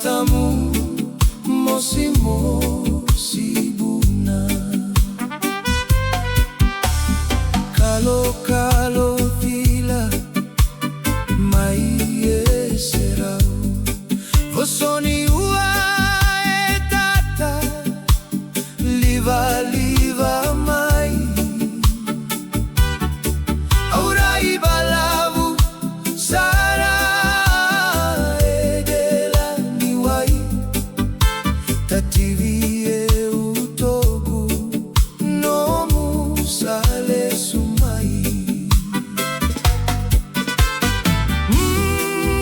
tamu mosi mosi buna kalo kalo fila mai serau vosoni ua etata liva liva mai aurai balavu sara edela niwai tativi utogu nomu sale sumai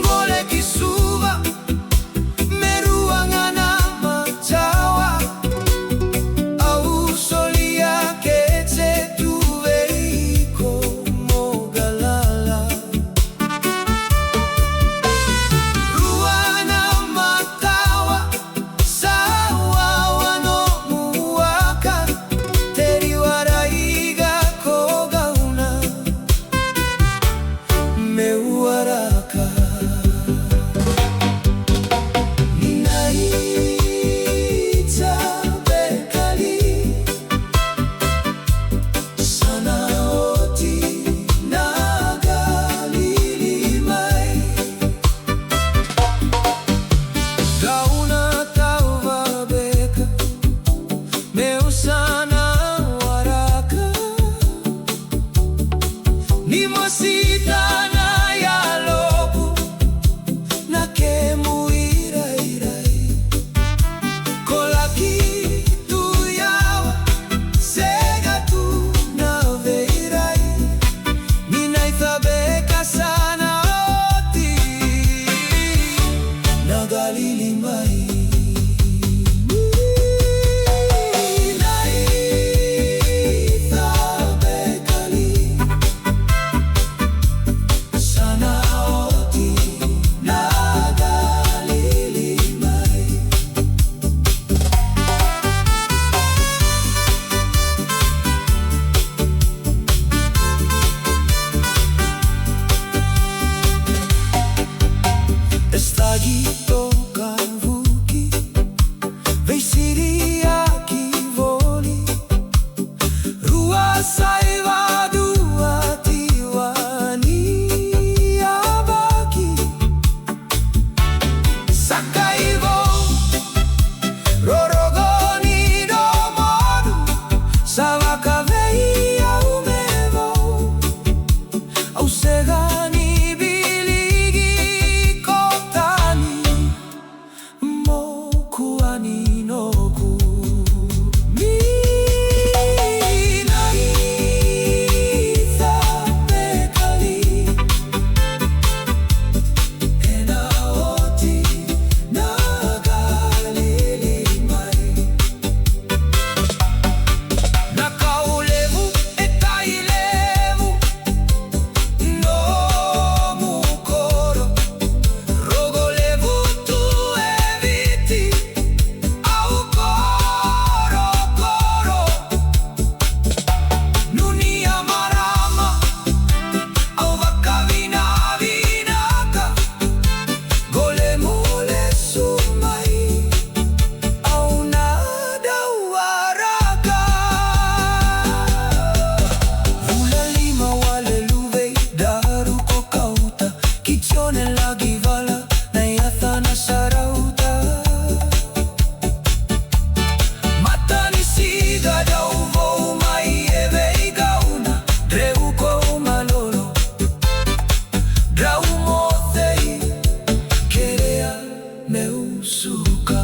ngole kisuva meruangana machawa au solia kete tuveiko mogalala ruana matawa sawa wano muaka teri waraiga kogauna meuaraka ninaita bekali sana oti nagalili mai gauna tauva beka meu sana waraka ni masitana ya lobu na kemu irai kolaki tu yawa sega tu na veirai ninaithabeka sana oti na galili mai ninaithabekali sana oti na galili mai Estagito kavuki veisiria kivoli rua saiva dua tiwani abaki sakaivo rorogoni domodu savakaveia umevo ausegani biligi kotani mokuani noku ninaithabekali ena oti na galili mai nakaulevu etailevu no mukoro rogolevu tu eviti au koro koro nunia marama au vakavina vinaka gole mole sumai au nada waraka vula lima wale luve daru kokauta kichone lagi vala na yathana sarauta matani siga dauvo mai evei gauna dreuko malolo draumothei kerea meusuka